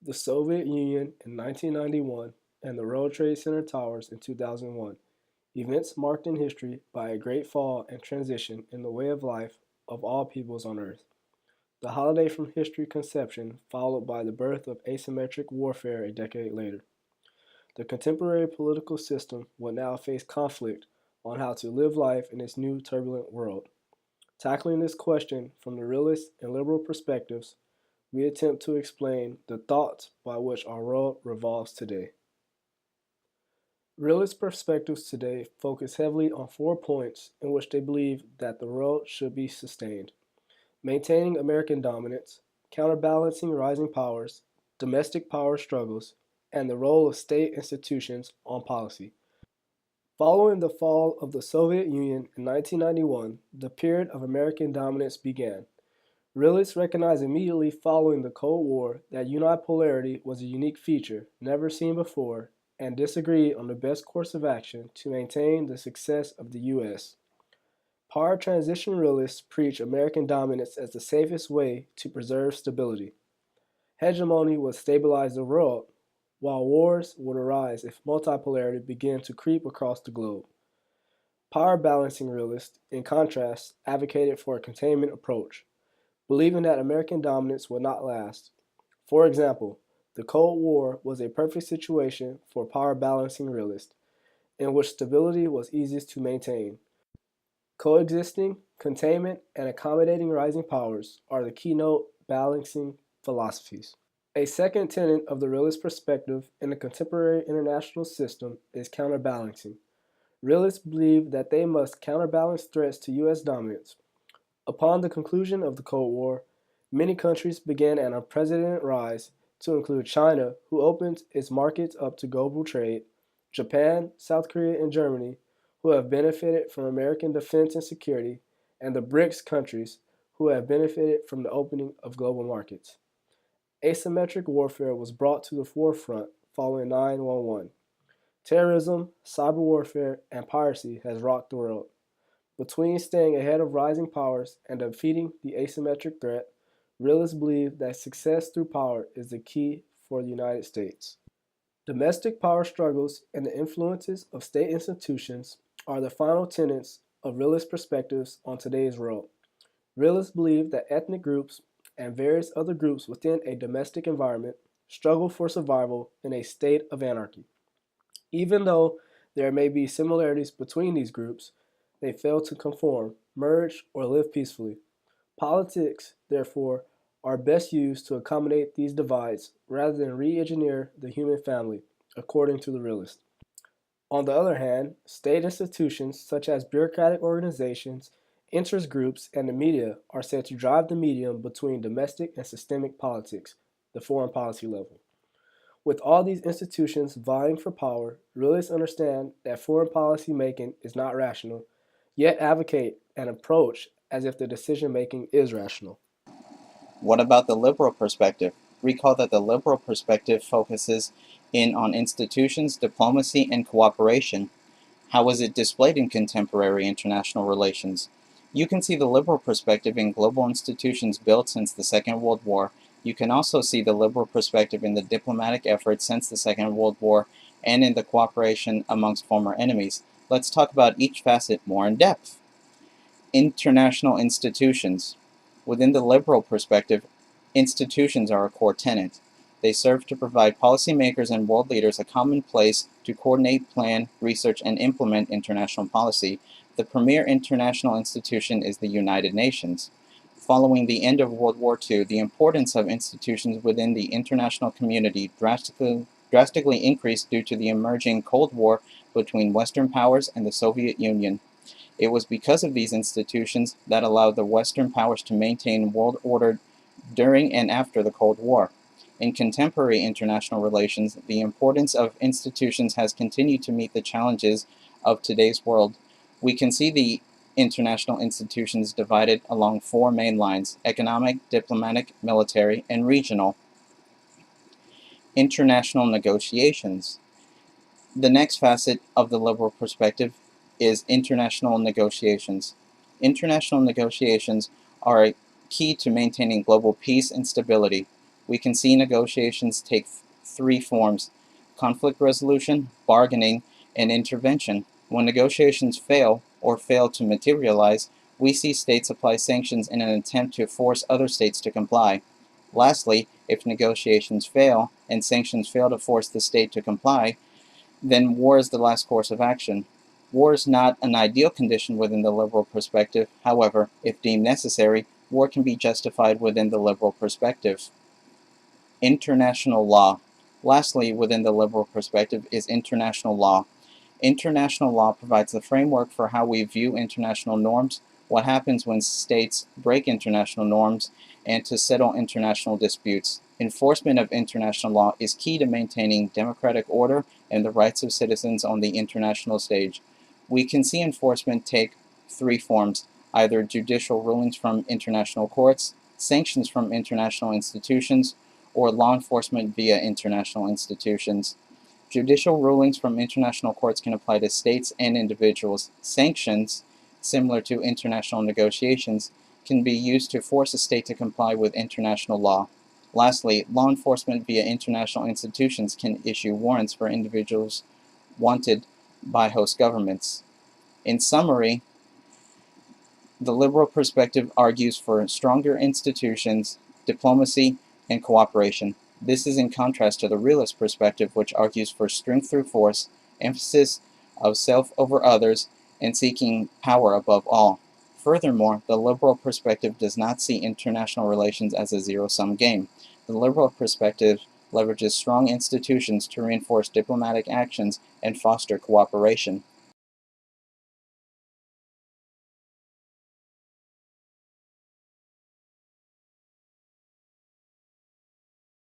the Soviet Union in 1991, and the World Trade Center towers in 2001. Events marked in history by a great fall and transition in the way of life of all peoples on Earth. The holiday from history conception, followed by the birth of asymmetric warfare a decade later. The contemporary political system will now face conflict on how to live life in this new turbulent world. Tackling this question from the realist and liberal perspectives, we attempt to explain the thoughts by which our world revolves today. Realist perspectives today focus heavily on 4 points in which they believe that the world should be sustained: maintaining American dominance, counterbalancing rising powers, domestic power struggles, and the role of state institutions on policy. Following the fall of the Soviet Union in 1991, the period of American dominance began. Realists recognized immediately following the Cold War that unipolarity was a unique feature never seen before and disagreed on the best course of action to maintain the success of the U.S. Power transition realists preach American dominance as the safest way to preserve stability. Hegemony would stabilize the world, while wars would arise if multipolarity began to creep across the globe. Power balancing realists, in contrast, advocated for a containment approach, believing that American dominance would not last. For example, the Cold War was a perfect situation for power balancing realists, in which stability was easiest to maintain. Coexisting, containment, and accommodating rising powers are the keynote balancing philosophies. A second tenet of the realist perspective in the contemporary international system is counterbalancing. Realists believe that they must counterbalance threats to U.S. dominance. Upon the conclusion of the Cold War, many countries began an unprecedented rise, to include China, who opened its markets up to global trade, Japan, South Korea, and Germany, who have benefited from American defense and security, and the BRICS countries, who have benefited from the opening of global markets. Asymmetric warfare was brought to the forefront following 9/11. Terrorism, cyber warfare, and piracy has rocked the world. Between staying ahead of rising powers and defeating the asymmetric threat, realists believe that success through power is the key for the United States. Domestic power struggles and the influences of state institutions are the final tenets of realist perspectives on today's world. Realists believe that ethnic groups and various other groups within a domestic environment struggle for survival in a state of anarchy. Even though there may be similarities between these groups, they fail to conform, merge, or live peacefully. Politics, therefore, are best used to accommodate these divides rather than re engineer the human family, according to the realist. On the other hand, state institutions such as bureaucratic organizations, interest groups, and the media are said to drive the medium between domestic and systemic politics, the foreign policy level. With all these institutions vying for power, realists understand that foreign policy making is not rational, yet advocate an approach as if the decision making is rational. What about the liberal perspective? Recall that the liberal perspective focuses in on institutions, diplomacy, and cooperation. How is it displayed in contemporary international relations? You can see the liberal perspective in global institutions built since the Second World War. You can also see the liberal perspective in the diplomatic efforts since the Second World War and in the cooperation amongst former enemies. Let's talk about each facet more in depth. International institutions. Within the liberal perspective, institutions are a core tenet. They serve to provide policymakers and world leaders a common place to coordinate, plan, research, and implement international policy. The premier international institution is the United Nations. Following the end of World War II, the importance of institutions within the international community drastically increased due to the emerging Cold War between Western powers and the Soviet Union. It was because of these institutions that allowed the Western powers to maintain world order during and after the Cold War. In contemporary international relations, the importance of institutions has continued to meet the challenges of today's world. We can see the international institutions divided along four main lines: economic, diplomatic, military, and regional. International negotiations. The next facet of the liberal perspective is international negotiations. International negotiations are a key to maintaining global peace and stability. we can see negotiations take three forms: conflict resolution, bargaining, and intervention. When negotiations fail or fail to materialize, we see states apply sanctions in an attempt to force other states to comply. Lastly, if negotiations fail and sanctions fail to force the state to comply, then war is the last course of action. War is not an ideal condition within the liberal perspective. However, if deemed necessary, war can be justified within the liberal perspective. International law. Lastly, within the liberal perspective is international law. International law provides the framework for how we view international norms, what happens when states break international norms, and to settle international disputes. Enforcement of international law is key to maintaining democratic order and the rights of citizens on the international stage. We can see enforcement take three forms: either judicial rulings from international courts, sanctions from international institutions, or law enforcement via international institutions. Judicial rulings from international courts can apply to states and individuals. Sanctions, similar to international negotiations, can be used to force a state to comply with international law. Lastly, law enforcement via international institutions can issue warrants for individuals wanted by host governments. In summary, the liberal perspective argues for stronger institutions, diplomacy, and cooperation. This is in contrast to the realist perspective, which argues for strength through force, emphasis of self over others, and seeking power above all. Furthermore, the liberal perspective does not see international relations as a zero-sum game. The liberal perspective leverages strong institutions to reinforce diplomatic actions and foster cooperation.